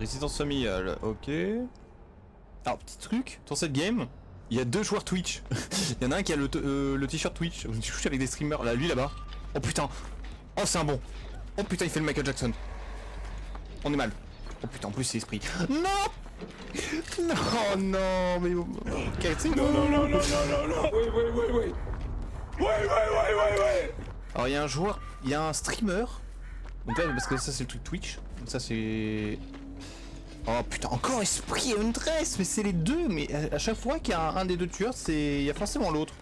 Résistance familiale, ok. Alors, petit truc, dans cette game, il y a 2 joueurs Twitch. Il y en a un qui a le t-shirt Twitch. Je suis avec des streamers, là, lui là-bas. Oh putain. Oh, c'est un bon. Oh putain, il fait le Michael Jackson. On est mal. Oh putain, en plus c'est esprit. Non. Non, non, mais... Non. Oui. Alors il y a un joueur, il y a un streamer. Donc là, parce que ça c'est le truc Twitch. Donc ça c'est... Oh putain, encore esprit et Huntress. Mais c'est les deux, mais à chaque fois qu'il y a un des deux tueurs, il y a forcément l'autre.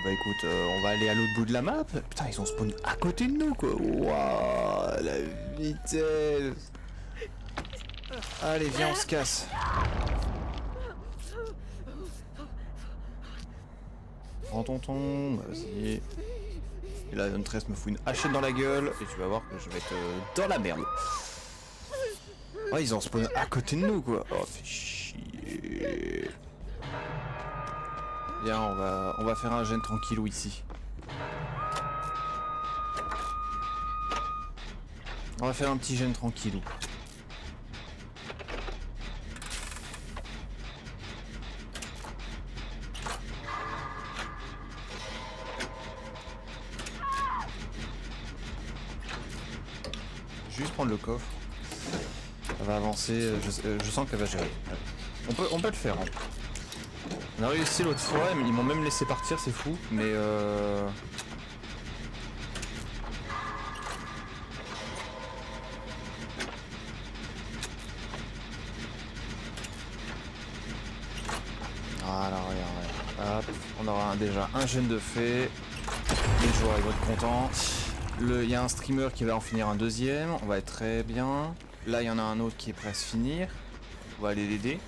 Bah écoute, on va aller à l'autre bout de la map. Putain, ils ont spawn à côté de nous quoi. Waouh, la vitesse. Allez, viens, on se casse. Prends ton ton, vas-y. Et là, Huntress me fout une hachette dans la gueule. Et tu vas voir que je vais être dans la merde. Ouais, ils ont spawn à côté de nous quoi. Oh, fais chier. Viens, on va faire un gène tranquillou ici. On va faire un petit gène tranquillou. Juste prendre le coffre. Elle va avancer, je sens qu'elle va gérer. On peut le faire. Hein. On a réussi l'autre fois, ils m'ont même laissé partir, c'est fou, mais voilà, regarde. Hop, on aura déjà un gène de fait. Les joueurs ils vont être contents. Il y a un streamer qui va en finir un deuxième, on va être très bien. Là il y en a un autre qui est prêt à se finir. On va aller l'aider.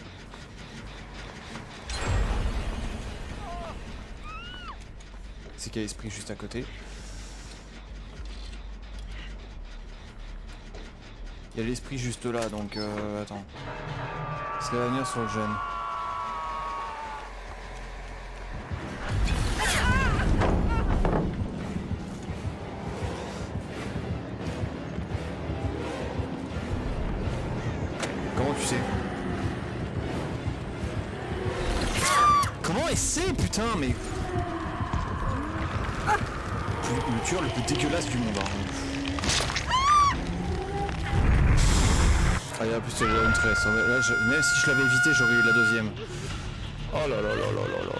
C'est qu'il y a l'esprit juste à côté. Il y a l'esprit juste là, donc attends. Est-ce qu'elle va venir sur le jeune? Comment tu sais? Comment elle sait, putain, mais... Le tueur le plus dégueulasse du monde. Hein. Ah, et en plus, c'est une tresse. Là, même si je l'avais évité, j'aurais eu la deuxième. Oh là là là là là là.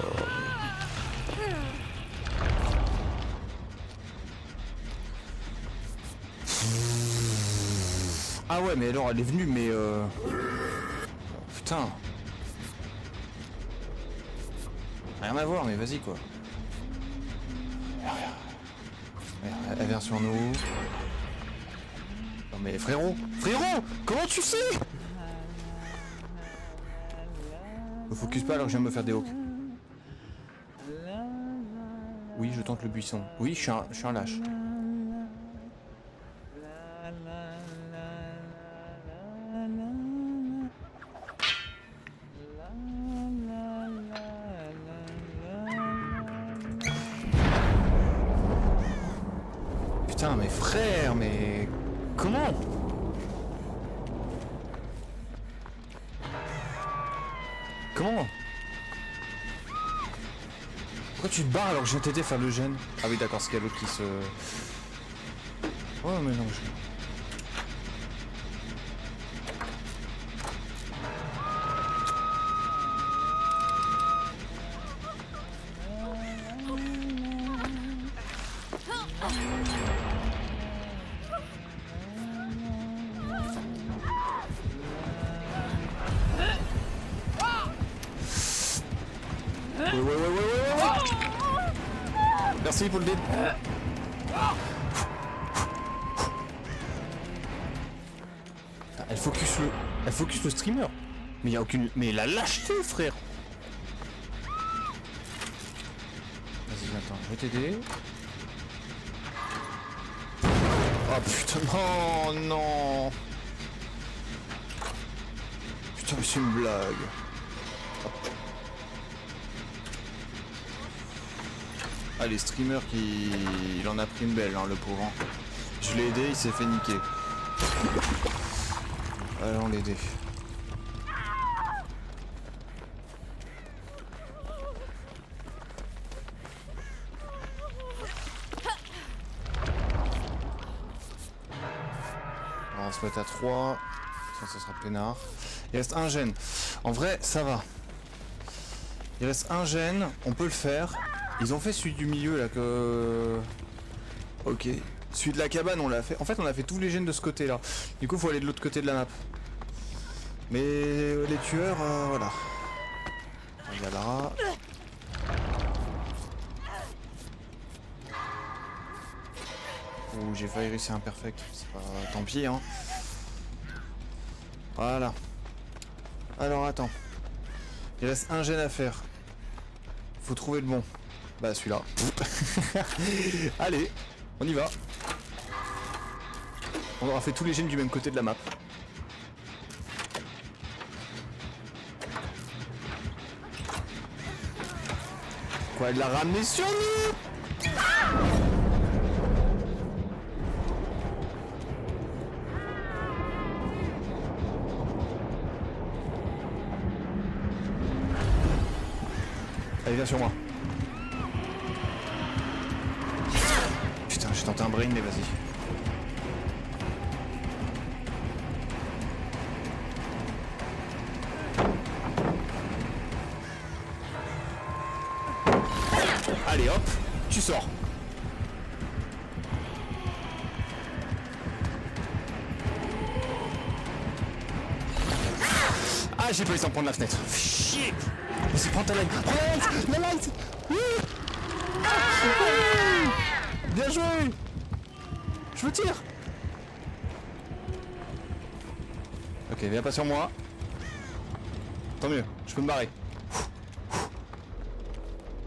Ah ouais, mais alors elle est venue, mais putain. Rien à voir, mais vas-y quoi. Elle vient sur nous. Non mais frérot, comment tu sais? Me focus pas alors que je viens de me faire des hawks. Oui, je tente le buisson. Oui, je suis un lâche. Putain, mais frère, mais... Comment? Comment? Pourquoi tu te barres alors que je viens t'aider à faire le gène? Ah oui d'accord, c'est qu'il y a l'autre qui se... Oh mais non, je... Ouais. Merci pour le dé. Elle focus le streamer. Mais il y a aucune... Mais la lâcheté, frère. Vas-y, attends, je vais t'aider. Oh putain, non. Putain, mais c'est une blague. Ah, les streamers qui... Il en a pris une belle, hein, le pauvre. Je l'ai aidé, il s'est fait niquer. Allons l'aider. On va se mettre à 3. Ça sera peinard. Il reste un gène. En vrai, ça va. Il reste un gène, on peut le faire. Ils ont fait celui du milieu là que... Ok. Celui de la cabane on l'a fait. En fait on a fait tous les gènes de ce côté là. Du coup il faut aller de l'autre côté de la map. Mais les tueurs, voilà. On regardera. Ouh, j'ai failli réussir un perfect. C'est pas... Tant pis hein. Voilà. Alors attends. Il reste un gène à faire. Faut trouver le bon. Bah celui-là. Allez, on y va. On aura fait tous les gènes du même côté de la map. Quoi, elle l'a ramené sur nous? Allez, viens sur moi. Putain, j'ai tenté un brain, mais vas-y. Allez, hop, tu sors. Ah, j'ai pas eu le temps de prendre la fenêtre. Chier. Vas-y, prends ta light. Prends la light. La light. Bien joué. Je me tire. Ok, viens pas sur moi. Tant mieux, je peux me barrer.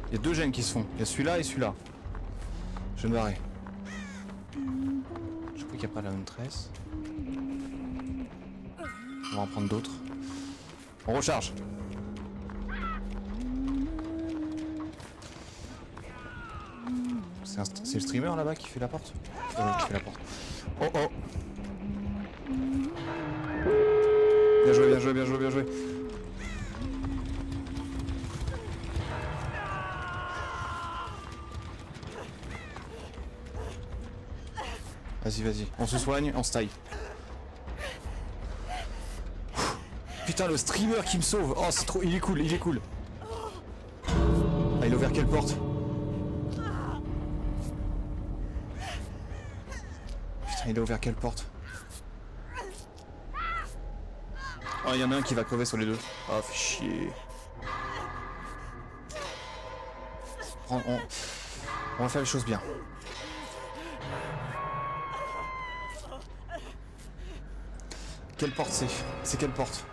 Il y a deux gènes qui se font. Il y a celui-là et celui-là. Je vais me barrer. Je crois qu'il n'y a pas la même tresse. On va en prendre d'autres. On recharge. C'est le streamer là-bas qui fait la porte? Qui fait la porte. Oh oh. Bien joué, bien joué, bien joué, bien joué. Vas-y, vas-y. On se soigne, on se taille. Putain, le streamer qui me sauve. Oh, c'est trop... Il est cool, il est cool. Ah, il a ouvert quelle porte? Putain, il a ouvert quelle porte? Oh, il y en a un qui va crever sur les deux. Oh, fait chier. On va faire les choses bien. Quelle porte c'est? C'est quelle porte?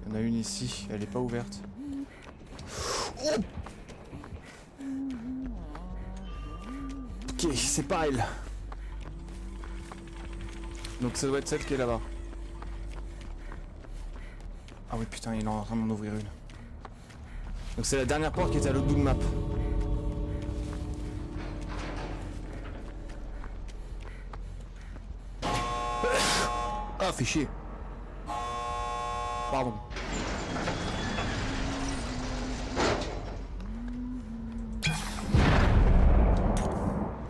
Il y en a une ici, elle est pas ouverte. Oh, ok, c'est pas elle. Donc ça doit être celle qui est là-bas. Ah oui putain, il est en train d'en ouvrir une. Donc c'est la dernière porte qui était à l'autre bout de map. Ah, fait chier. Pardon.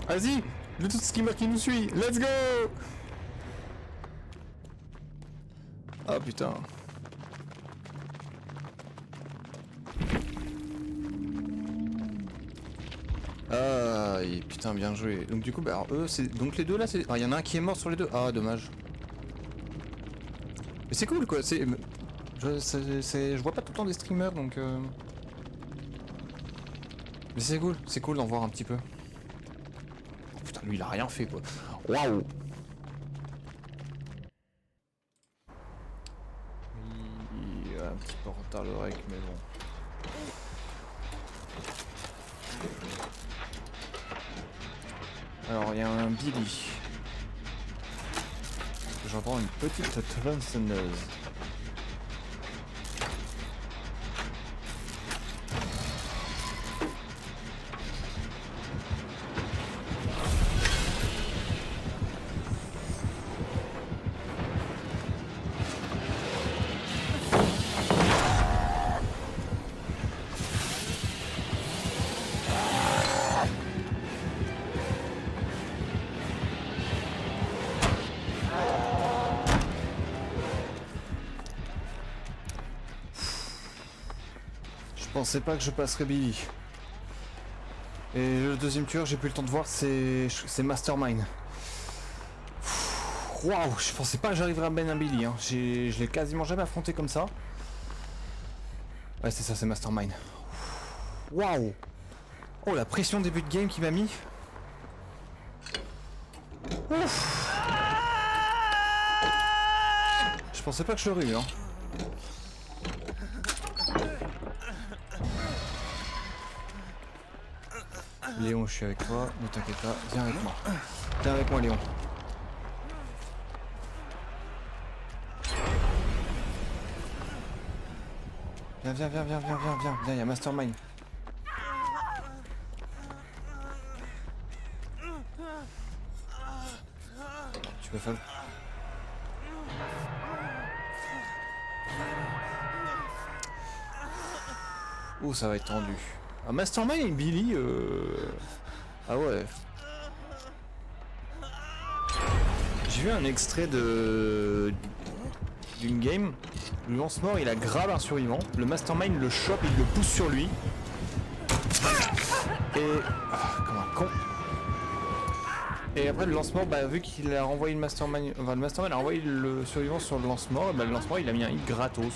Vas-y, le tout skimmer qui nous suit, let's go. Ah putain. Ah, et putain, bien joué. Donc du coup, bah alors, eux, c'est... Donc les deux là, c'est... Ah, il y en a un qui est mort sur les deux. Ah, dommage. Mais c'est cool quoi, c'est... Je vois pas tout le temps des streamers donc... Mais c'est cool d'en voir un petit peu. Oh, putain, lui il a rien fait quoi. Waouh. Il a un petit peu en retard le rec, mais bon. Alors il y a un Billy. J'entends une petite tronçonneuse. pensais pas que je passerais Billy. Et le deuxième tueur, j'ai plus le temps de voir, c'est Mastermind. Waouh, je pensais pas que j'arriverais à Ben un Billy. Hein. Je l'ai quasiment jamais affronté comme ça. Ouais, c'est ça, c'est Mastermind. Waouh. Oh, la pression début de game qui m'a mis. Ouf. Je pensais pas que je l'aurais eu. Hein. Léon, je suis avec toi, ne t'inquiète pas, viens avec moi. Viens avec moi, Léon. Viens, il y a Mastermind. Tu peux faire le... Oh, ça va être tendu. Ah, Mastermind et Billy, ah ouais. J'ai vu un extrait d'une game. Le lance-mort, il a grave un survivant. Le Mastermind le chope, il le pousse sur lui. Et... comme un con. Et après le lance-mort, bah, vu qu'il a renvoyé le Mastermind... Enfin, le Mastermind a renvoyé le survivant sur le lance-mort, bah, le lance-mort, il a mis un hit gratos.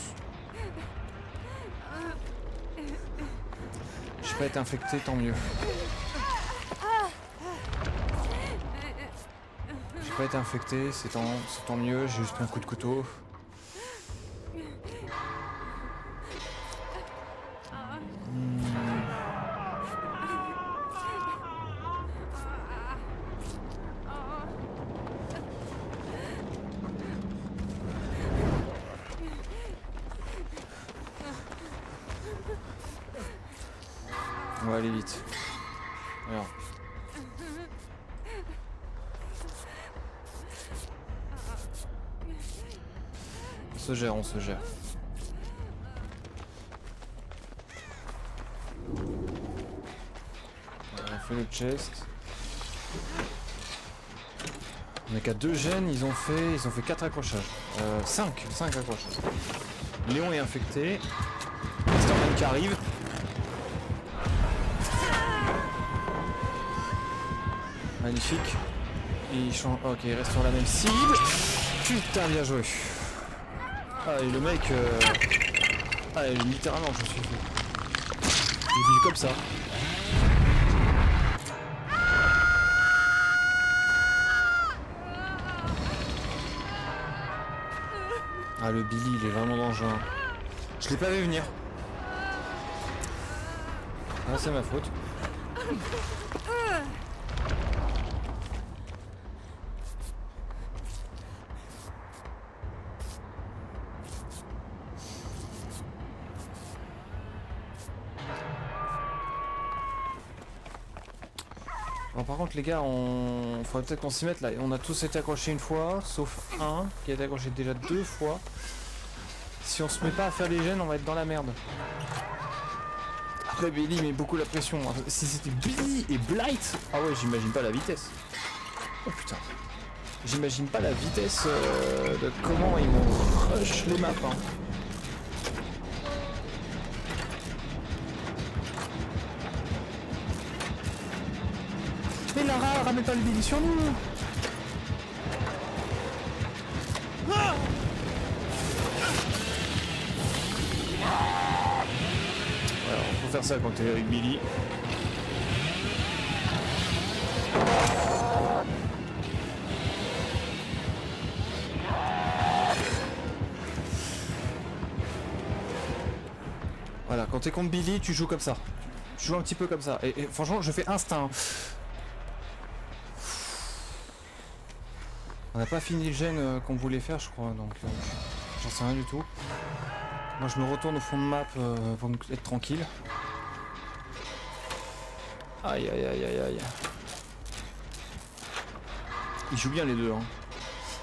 J'ai pas été infecté, tant mieux. J'ai pas été infecté, c'est tant mieux, j'ai juste pris un coup de couteau. On va aller vite. Alors. On se gère. On fait le chest. On est qu'à 2 gènes, ils ont fait 4 accrochages. 5 accrochages. Léon est infecté. Masterman qui arrive. Magnifique. Il change. Ok, il reste sur la même cible. Putain, bien joué. Ah, et le mec. Ah, littéralement, je suis fait. Il vit comme ça. Ah, le Billy, il est vraiment dangereux. Je l'ai pas vu venir. Ah, c'est ma faute. Bon, par contre les gars, faudrait peut-être qu'on s'y mette là. On a tous été accrochés une fois, sauf un qui a été accroché déjà 2 fois. Si on se met pas à faire les gènes, on va être dans la merde. Après Billy met beaucoup la pression. Si c'était Billy et Blight, ah ouais, j'imagine pas la vitesse. Oh putain. J'imagine pas la vitesse de comment ils vont rush les maps. Hein. Mais Lara, ramène pas le Billy sur nous. Ah, alors, faut faire ça quand t'es avec Billy. Voilà, quand t'es contre Billy, tu joues comme ça. Tu joues un petit peu comme ça. Et franchement, je fais instinct. On n'a pas fini le gène qu'on voulait faire, je crois, donc j'en sais rien du tout. Moi, je me retourne au fond de map pour être tranquille. Aïe, aïe, aïe, aïe, aïe. Ils jouent bien les deux. Hein.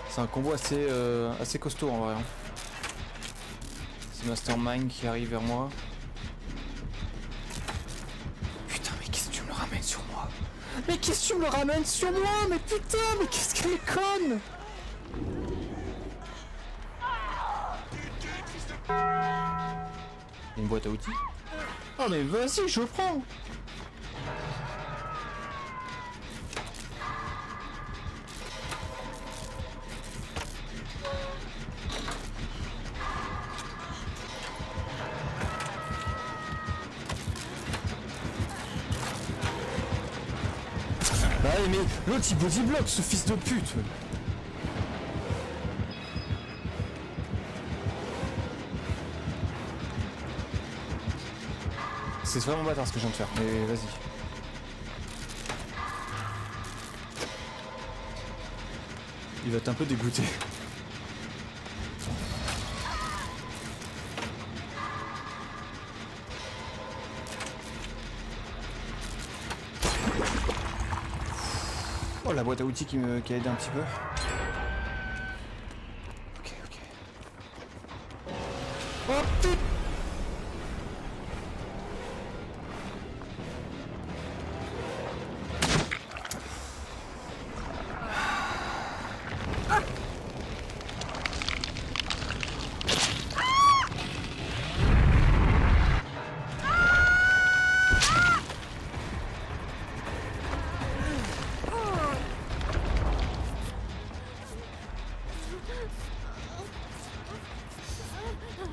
C'est un combo assez costaud en vrai. Hein. C'est Mastermind qui arrive vers moi. Putain, mais qu'est-ce que tu me le ramènes sur moi? Mais qu'est-ce que tu me le ramènes sur moi? Mais putain, mais qu'est-ce qu'elle est conne! Une boîte à outils? Oh mais vas-y, je prends. Bah ouais, mais l'autre il bodyblock, ce fils de pute. C'est vraiment bâtard ce que je viens de faire, mais vas-y. Il va être un peu dégoûté. Oh la boîte à outils qui a aidé un petit peu. Ok, ok. Oh putain.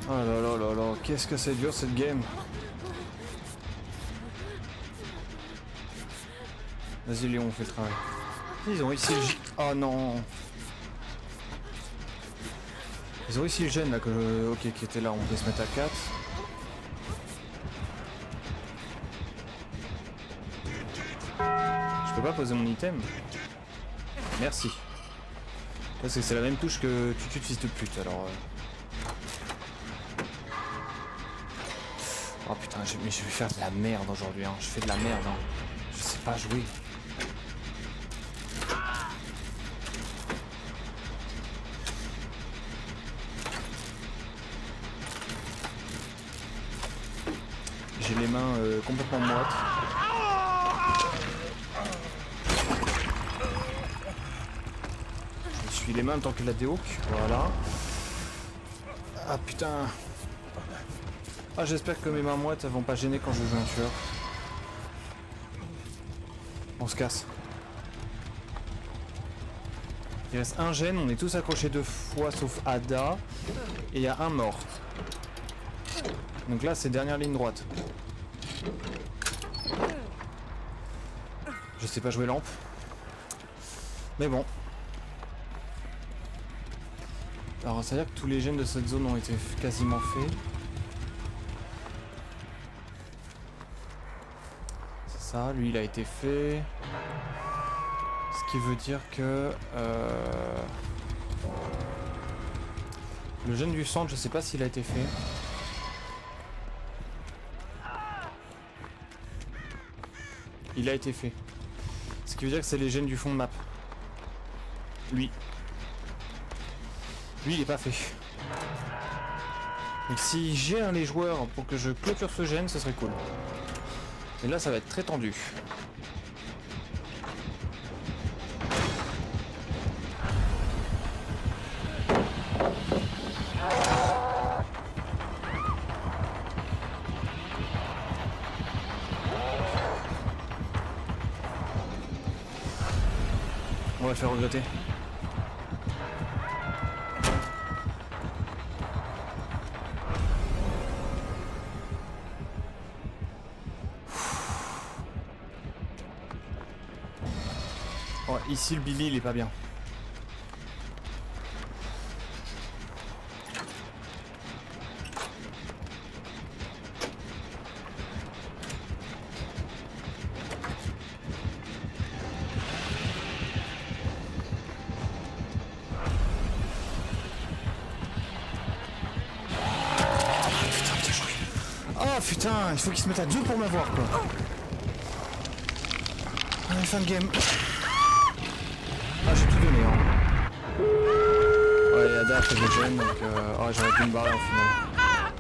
Oh là là là là, qu'est-ce que c'est dur cette game. Vas-y Léon, on fait le travail. Ils ont réussi le... Oh non. Ils ont réussi le gène là, que ok, qui était là, on peut se mettre à 4. Je peux pas poser mon item. Merci. Parce que c'est la même touche que tu tues de fils de pute, alors... Oh putain, mais je vais faire de la merde aujourd'hui, hein. Je fais de la merde, hein. Je sais pas jouer. J'ai les mains complètement moites. Je suis les mains tant que la déhawk, voilà. Ah putain. Ah j'espère que mes mains moites elles vont pas gêner quand je joue un tueur. On se casse. Il reste un gène, on est tous accrochés 2 fois sauf Ada. Et il y a un mort. Donc là c'est dernière ligne droite. Je sais pas jouer lampe. Mais bon. Alors ça veut dire que tous les gènes de cette zone ont été quasiment faits. C'est ça, lui il a été fait. Ce qui veut dire que... le gène du centre, je sais pas s'il a été fait. Il a été fait. Ce qui veut dire que c'est les gènes du fond de map. Lui. Lui il est pas fait. Donc si j'ai un les joueurs pour que je clôture ce gène, ce serait cool. Et là ça va être très tendu. On va le faire regretter. Ouais, ici le Billy il est pas bien. Oh putain, il faut qu'il se mette à 2 pour m'avoir quoi. Allez, fin de game. Ah j'ai tout donné hein. Ouais, Ada après je gêne donc oh, j'aurais pu me barrer en final.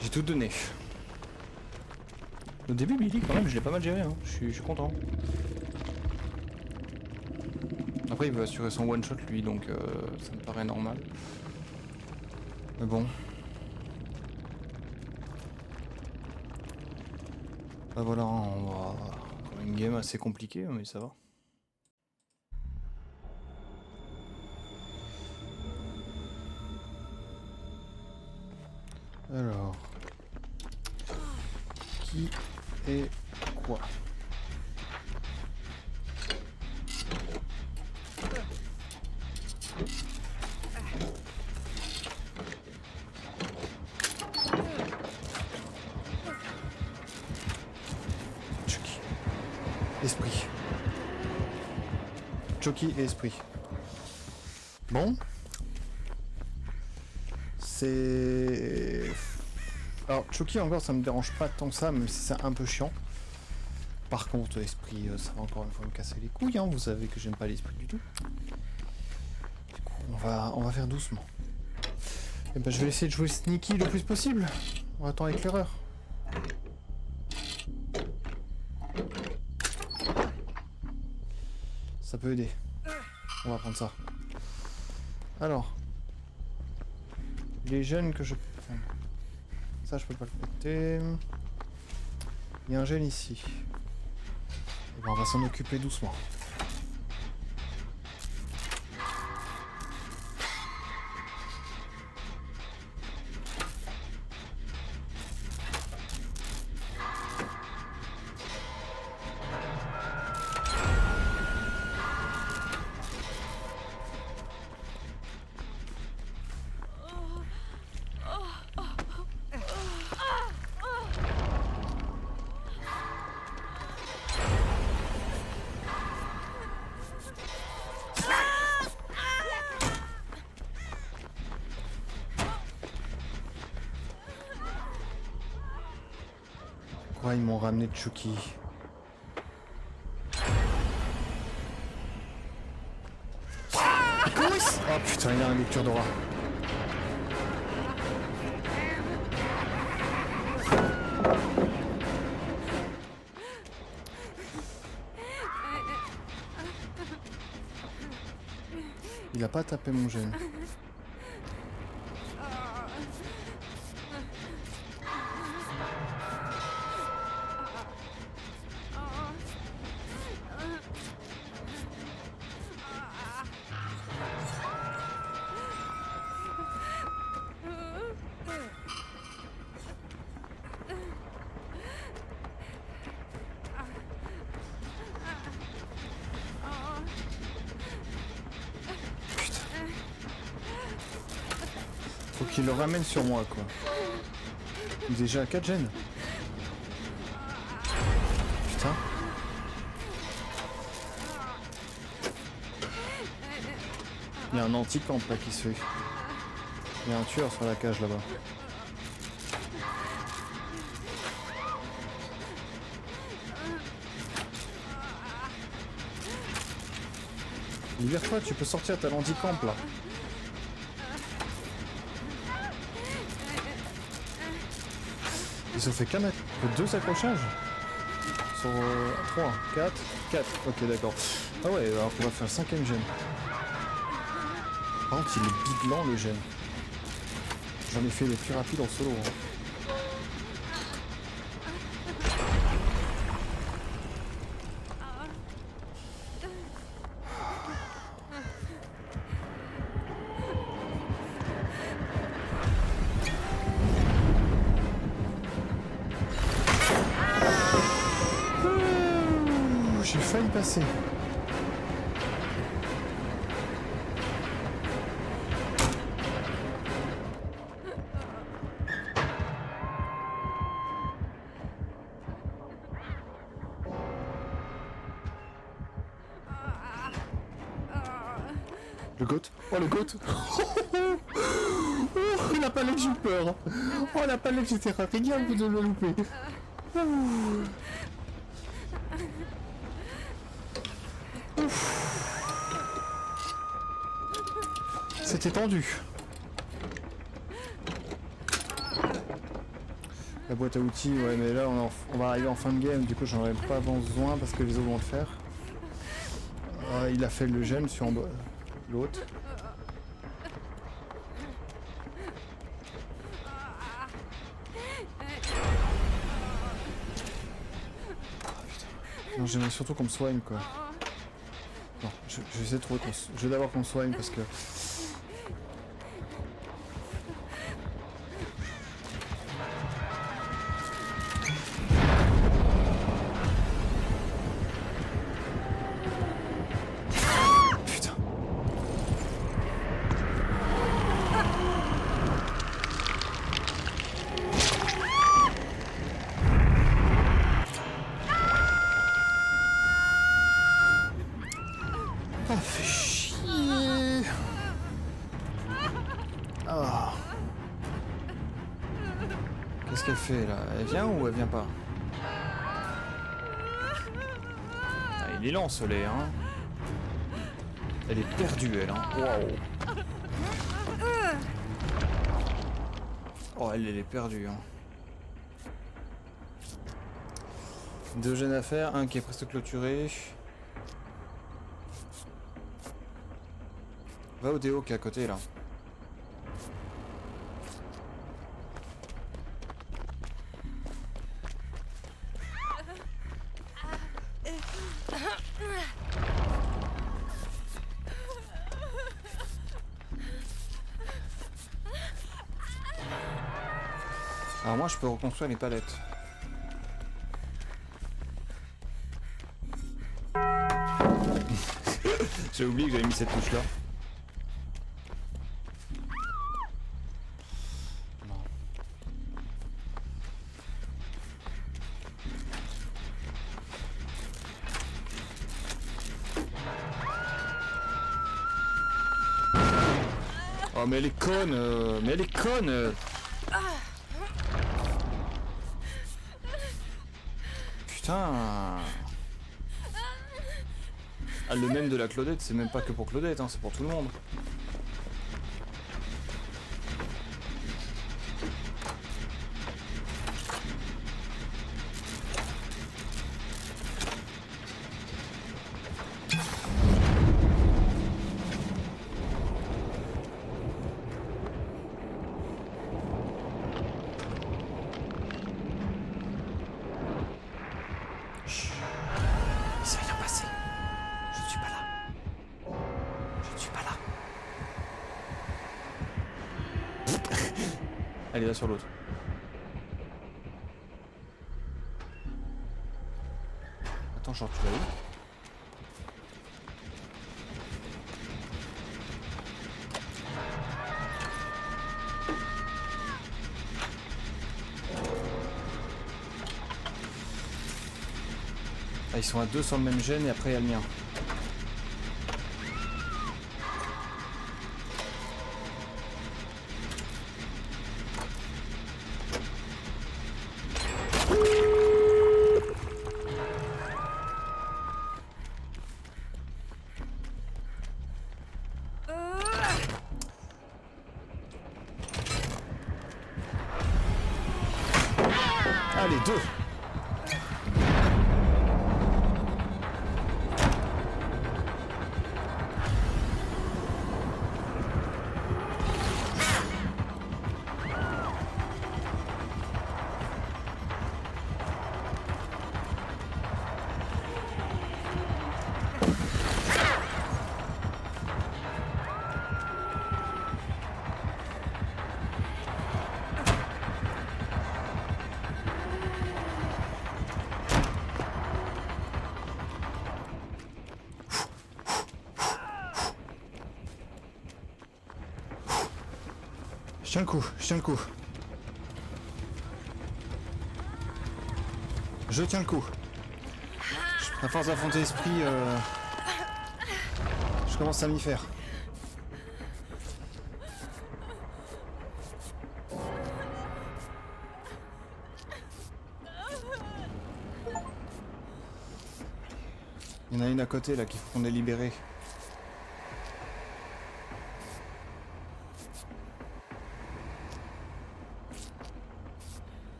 J'ai tout donné. Au début Billy quand même je l'ai pas mal géré hein. Je suis content. Après il veut assurer son one shot lui donc ça me paraît normal. Mais bon. Bah voilà, on va... encore une game assez compliquée, mais ça va. Alors... Qui est quoi? Chucky. Esprit. Chucky et esprit. Bon. C'est... Alors, Chucky encore, ça me dérange pas tant que ça, même si c'est un peu chiant. Par contre, esprit, ça va encore une fois me casser les couilles, hein. Vous savez que j'aime pas l'esprit du tout. Du coup, on va faire doucement. Et ben, je vais essayer de jouer sneaky le plus possible. On attend avec l'erreur. Ça peut aider. On va prendre ça. Alors. Les gènes que je peux prendre. Ça, je peux pas le péter. Il y a un gène ici. Et ben, on va s'en occuper doucement. Pourquoi ils m'ont ramené Chucky? Oh putain, il a une lecture d'aura. Il a pas tapé mon gène. Faut qu'il le ramène sur moi, quoi. Déjà 4 gènes. Putain. Il y a un anti-camp là qui se fait. Il y a un tueur sur la cage là-bas. Libère-toi, tu peux sortir, t'as l'anti-camp là. Ils ont fait qu'un que 2 accrochages sur 3, 4, 4. Ok, d'accord. Ah ouais, alors qu'on va faire le 5ème gène. Par contre, il est biglant le gène. J'en ai fait le plus rapide en solo. Hein. J'ai failli passer. Le goat. Oh le goat. Oh, il a pas l'air que j'ai eu peur. Oh il a pas l'air que j'étais rapide de le louper. C'était tendu. La boîte à outils, ouais mais là on va arriver en fin de game, du coup j'en aurais pas besoin parce que les autres vont le faire. Il a fait le gène sur l'autre. Non, j'aimerais surtout qu'on me soigne quoi. Non, je vais essayer de trouver je vais d'abord qu'on me soigne parce que... Putain. Ah, fait chier. Ah. Qu'est-ce qu'elle fait là? Elle vient ou elle vient pas? Ah, il est lent ce lait, hein. Elle est perdue, elle, hein. Waouh. Oh, elle est perdue, hein. 2 gènes à faire, un qui est presque clôturé. Va au déo qui est à côté là. Alors moi je peux reconstruire les palettes. J'ai oublié que j'avais mis cette touche là. Oh mais elle est conne, mais elle est conne. Putain. Ah, le même de la Claudette, c'est même pas que pour Claudette, hein, c'est pour tout le monde. Elle est là sur l'autre. Attends, genre tu vas où? Ah, ils sont à 2 sur le même gène et après il y a le mien. Allez, 2. Je tiens le coup, je tiens le coup. Je tiens le coup. À force d'affronter l'esprit, je commence à m'y faire. Il y en a une à côté là qu'il faut qu'on ait libérée.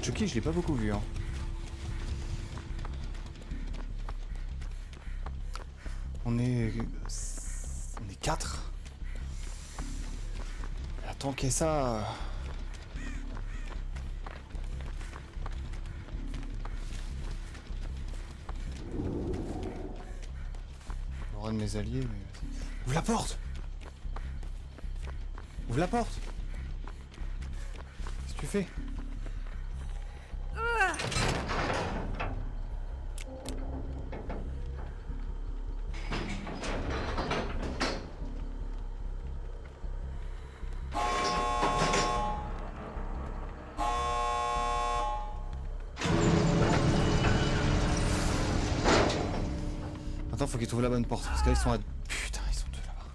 Chucky, je l'ai pas beaucoup vu, hein. On est 4. Tant qu'est ça. mes alliés, mais... Ouvre la porte! Ouvre la porte! Qu'est-ce que tu fais? Attends, faut qu'ils trouvent la bonne porte, parce que là ils sont à... Putain, ils sont deux là-bas.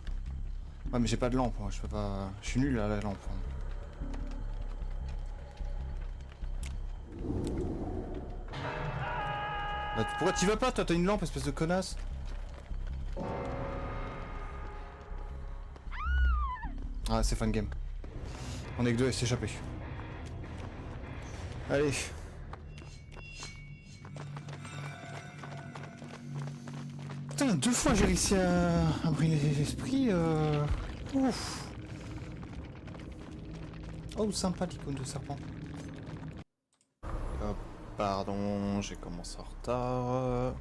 Ouais, mais j'ai pas de lampe, moi, je peux pas... Je suis nul à la lampe. Bah, pourquoi t'y vas pas, toi? T'as une lampe, espèce de connasse. Ah, c'est fin de game. On est que deux à s'échapper. Allez. Putain, 2 fois j'ai réussi à brûler l'esprit. Ouf. Oh, sympa l'icône de serpent. Hop, pardon, j'ai commencé en retard.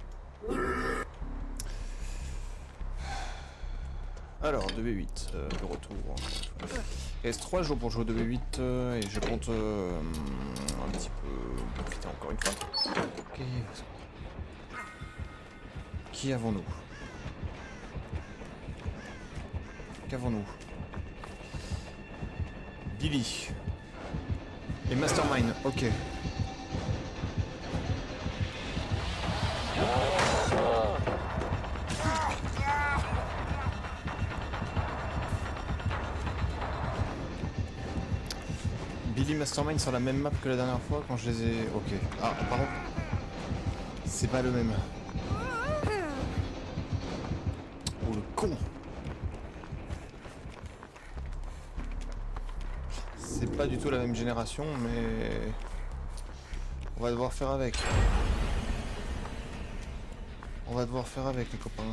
Alors, 2v8, le retour. Il reste 3 jours pour jouer au 2v8 et je compte un petit peu profiter encore une fois. Ok. Qui avons-nous? Qu'avons-nous? Billy. Et Mastermind, ok. Billy Mastermind sur la même map que la dernière fois quand je les ai... Ok. Ah, pardon. C'est pas le même. Oh le con! C'est pas du tout la même génération, mais... On va devoir faire avec. On va devoir faire avec, les copains.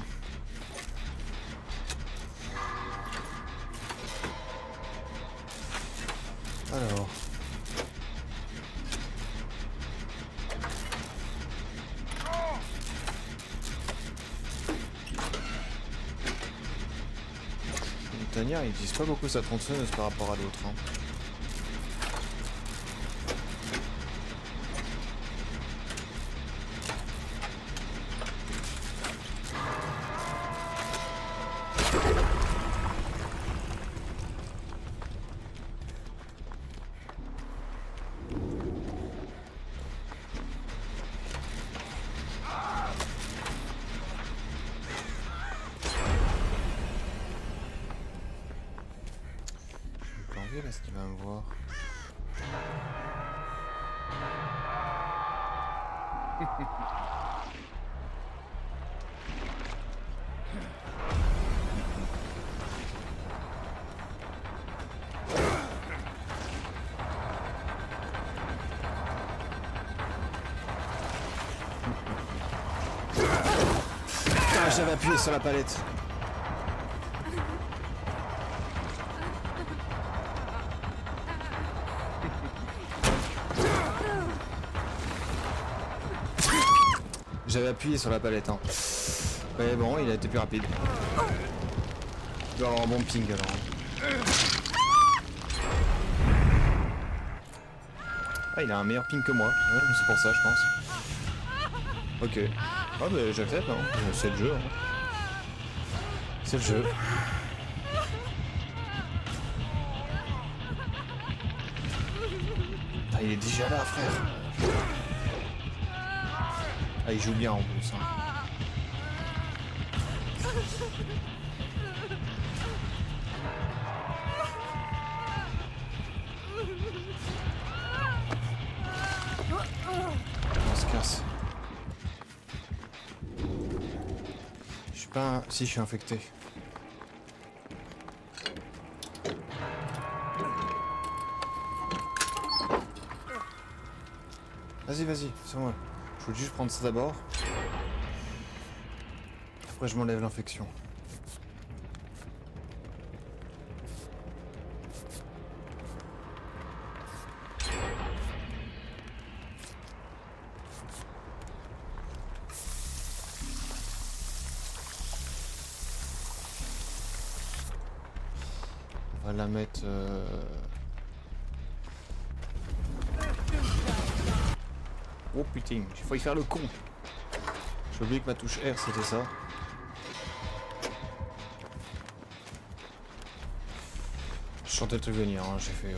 Alors... Tania, il utilise pas beaucoup sa tronçonneuse par rapport à l'autre. Hein. Est-ce qu'il va me voir? Putain, j'avais appuyé sur la palette. J'avais appuyé sur la palette, hein. Mais bon, il a été plus rapide. Il doit avoir un bon ping alors. Ah, il a un meilleur ping que moi. Ouais, c'est pour ça, je pense. Ok. Ah, bah j'accepte, hein. C'est le jeu. Hein. C'est le jeu. Ah, il est déjà là, frère. Ah, il joue bien en plus. Hein. On se casse. Je suis pas... Si, je suis infecté. Vas-y, vas-y, c'est moi. Je voulais juste prendre ça d'abord. Après, je m'enlève l'infection. la mettre... Oh putain, j'ai failli faire le con. J'ai oublié que ma touche R c'était ça. Je sentais le truc venir, hein. J'ai fait...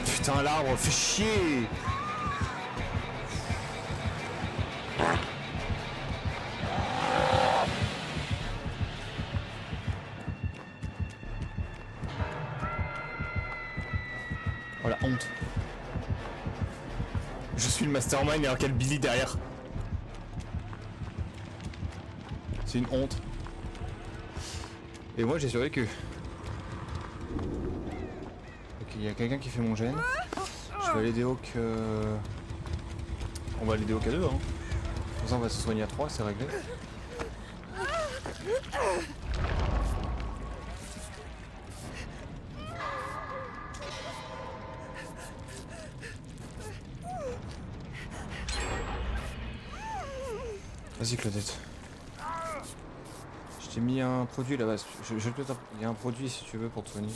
Putain, l'arbre, fait chier. Oh la honte. Je suis le mastermind et alors quel Billy derrière. C'est une honte. Et moi j'ai survécu. Ok, il y a quelqu'un qui fait mon gène. Je vais aller des hawks. On va aller des hawks à 2 hein. Comme ça on va se soigner à 3, c'est réglé. Vas-y Claudette. Je t'ai mis un produit là-bas. Il y a un produit si tu veux pour te soigner.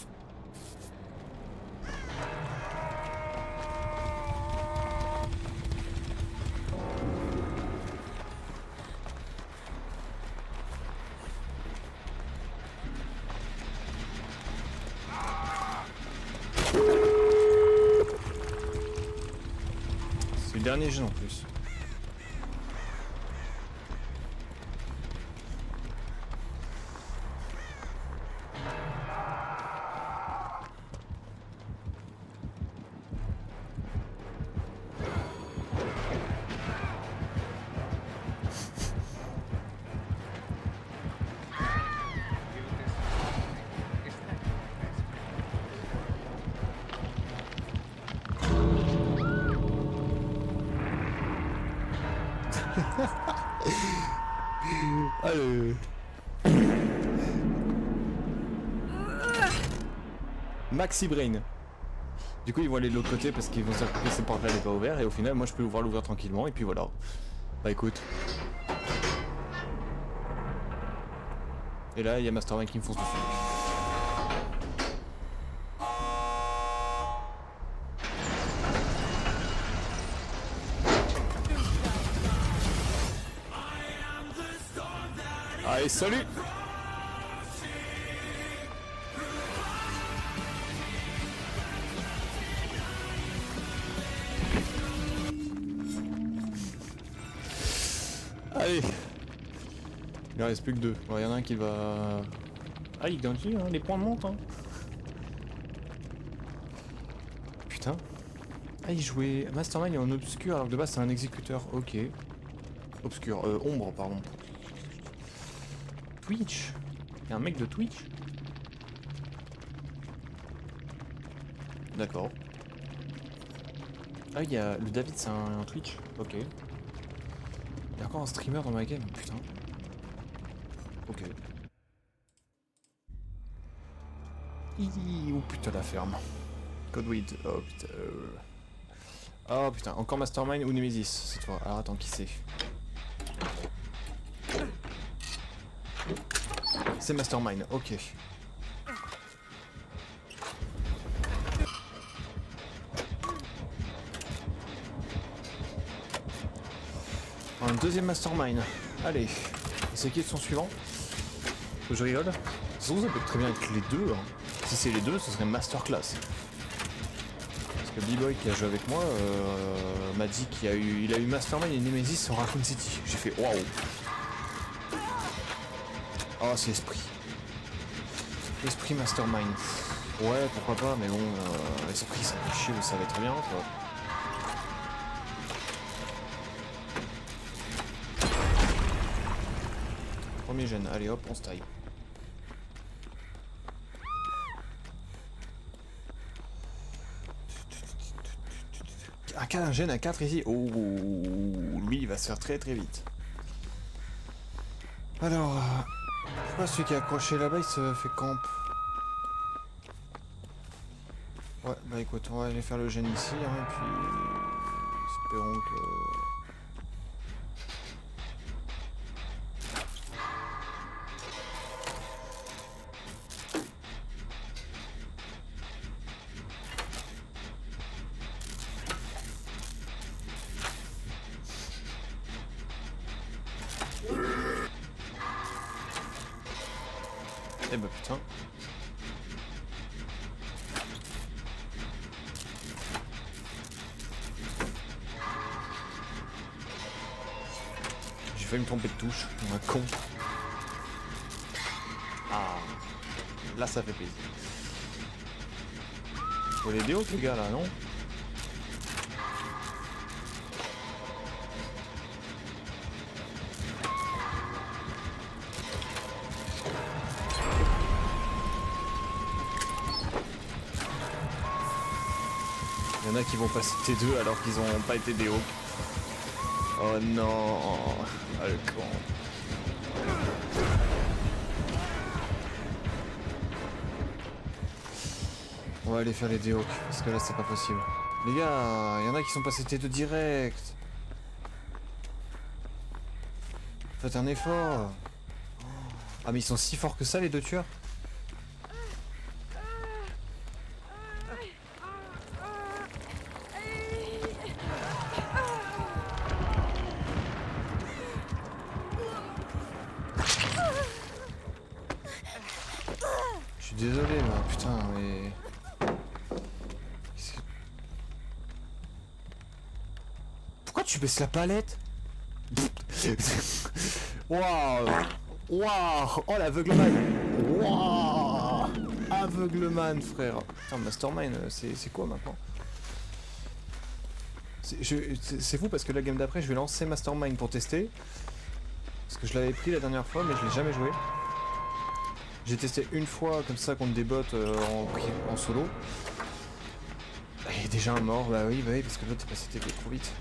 C'est le dernier jeu en plus. Allez. Maxi Brain. Du coup ils vont aller de l'autre côté parce qu'ils vont se dire que cette porte là n'est pas ouverte et au final moi je peux pouvoir l'ouvrir tranquillement et puis voilà. Bah écoute. Et là il y a Mastermind qui me fonce dessus. Allez, salut! Allez! Il en reste plus que 2. Il y en a un qui va... Ah, il continue, hein, les points montent, hein. Putain. Ah, il jouait... Mastermind est en obscur alors que de base c'est un exécuteur. Ok. Obscur. Ombre, pardon. Twitch. Il y a un mec de Twitch. D'accord. Ah, il y a... Le David, c'est un Twitch. Ok. Il y a encore un streamer dans ma game, putain. Ok. Oh putain, la ferme. Codeweed. Oh putain. Oh putain, encore Mastermind ou Nemesis cette fois. Alors attends, qui c'est? C'est Mastermind, ok. Un deuxième Mastermind. Allez. C'est qui son suivant? Je rigole. Ça peut très bien être les deux. Hein. Si c'est les deux, ce serait Masterclass. Parce que B-Boy qui a joué avec moi m'a dit qu'il a eu Mastermind et Nemesis sur Raccoon City. J'ai fait waouh. Oh, c'est Esprit. Esprit Mastermind. Ouais, pourquoi pas, mais bon, Esprit ça fait chier, vous savez très bien, quoi. Premier gène, allez hop, on se taille. Un gène à 4 ici. Oh, lui il va se faire très très vite. Alors, pourquoi celui qui est accroché là-bas il se fait camp? Ouais, bah écoute, on va aller faire le gène ici, hein, et puis espérons que... Eh bah putain. J'ai failli me tromper de touche, un con. Ah, là ça fait plaisir. Faut les déos les gars là, non? Il y en a qui vont passer T2 alors qu'ils ont pas été des hawks. Oh non, ah, le con. On va aller faire les déhawks parce que là c'est pas possible. Les gars, il y en a qui sont passés T2 direct. Faites un effort. Ah mais ils sont si forts que ça les deux tueurs. Je suis désolé moi, putain mais... Pourquoi tu baisses la palette? Waouh. Waouh. Oh l'aveugleman. Waouh. Aveugleman frère. Putain Mastermind c'est quoi maintenant? C'est fou parce que la game d'après je vais lancer Mastermind pour tester. Parce que je l'avais pris la dernière fois mais je l'ai jamais joué. J'ai testé une fois comme ça contre des bots en solo. Et déjà un mort, bah oui parce que l'autre est passé TP trop vite.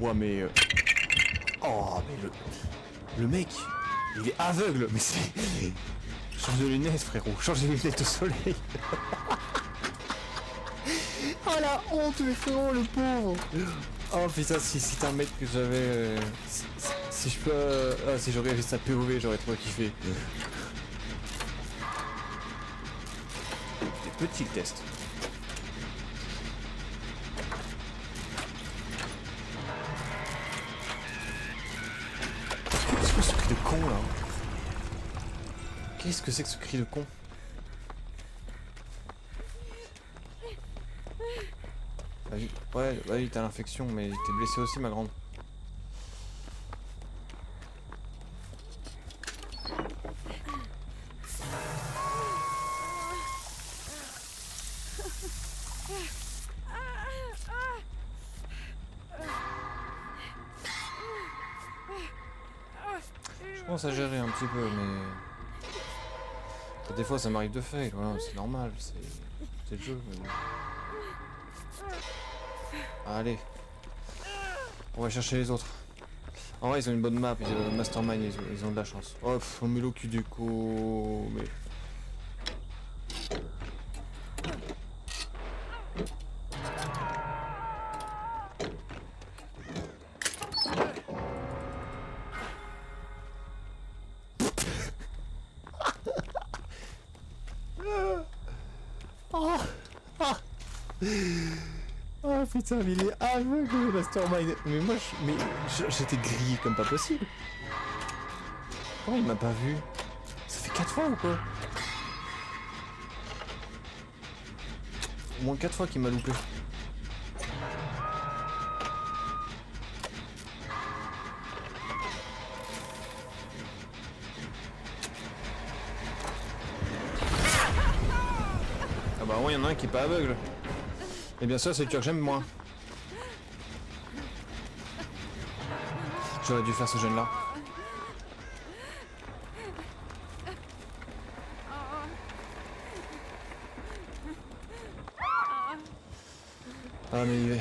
Ouais mais... Oh mais le mec, il est aveugle, mais c'est... Change de lunettes frérot, change de lunettes au soleil. Oh la honte mais frérot le pauvre. Oh putain si c'était un mec que j'avais... si je peux... Ah, si j'aurais fait sa POV j'aurais trop kiffé. Des petits tests. De con là. Qu'est-ce que c'est que ce cri de con? Ouais, ouais, t'as l'infection, mais t'es blessé aussi, ma grande. Je commence à gérer un petit peu, mais... Des fois, ça m'arrive de fail, voilà, c'est normal, c'est le jeu. Mais... Allez. On va chercher les autres. En vrai, ils ont une bonne map, Mastermind, ils ont de la chance. Oh, on met le cul du coup, mais... Oh, ah. Oh putain, mais il est aveugle le Mastermind. Mais moi, j'étais grillé comme pas possible. Comment il m'a pas vu? Ça fait 4 fois ou quoi? au moins 4 fois qu'il m'a loupé. Ah bah ouais, il y en a un qui est pas aveugle. Et bien ça, c'est le tueur que j'aime moins. J'aurais dû faire ce jeune là. Ah mais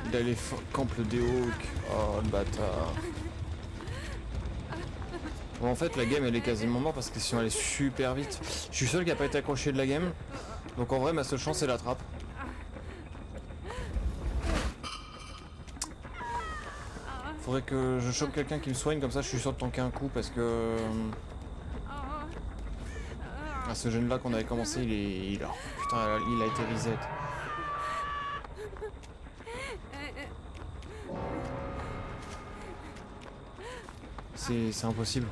il a les camp le Déhawk. Oh le bâtard. Bon, en fait la game elle est quasiment morte parce que si on allait super vite. Je suis seul qui a pas été accroché de la game. Donc en vrai ma seule chance c'est la trappe. Faudrait que je chope quelqu'un qui me soigne, comme ça je suis sûr de tanker un coup parce que... Ah, ce jeune là qu'on avait commencé putain il a été reset. C'est impossible.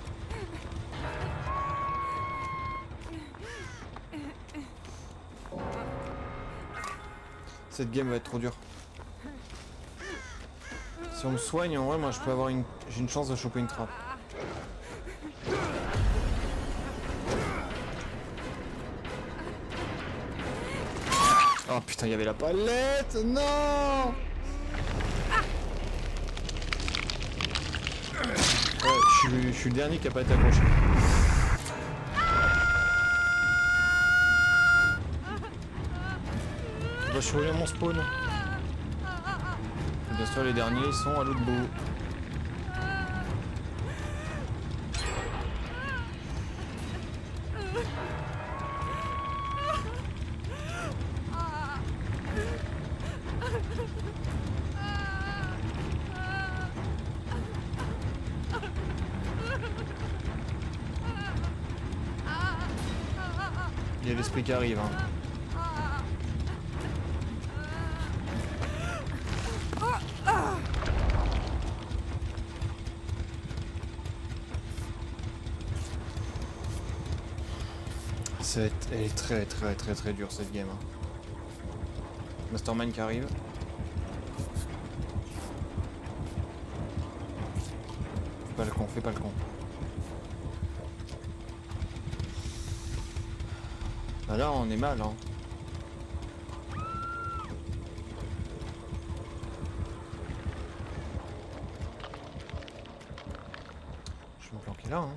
Cette game va être trop dure. Si on me soigne, en vrai, moi je peux avoir j'ai une chance de choper une trappe. Oh putain, il y avait la palette. Non. Ouais, je suis le dernier qui a pas été accroché. Je suis revenu à mon spawn. Et bien sûr, les derniers ils sont à l'autre bout. Il y a l'esprit qui arrive. Hein. Elle est très dure cette game. Hein. Mastermind qui arrive. Fais pas le con. Bah là on est mal hein. Je vais me planquer là hein.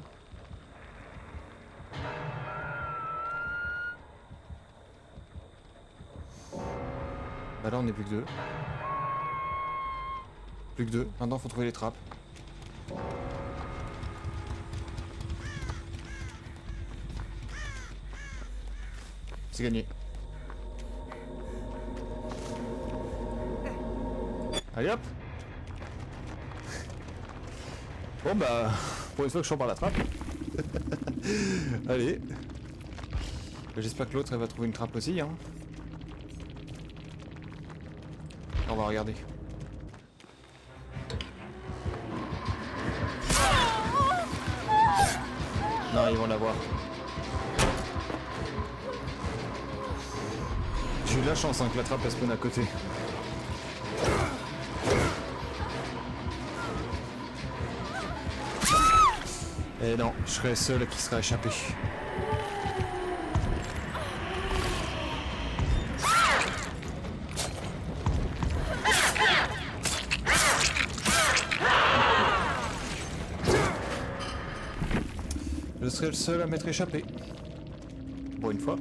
Bah là on est plus que deux. Plus que deux. Maintenant faut trouver les trappes. C'est gagné. Allez hop. Bon bah pour une fois que je sors par la trappe. Allez. J'espère que l'autre elle va trouver une trappe aussi hein. On va regarder. Non, ils vont l'avoir. J'ai eu de la chance hein, que la trappe elle spawn à côté. Et non, je serais seul qui serait échappé. Je serais le seul à m'être échappé. Pour une fois.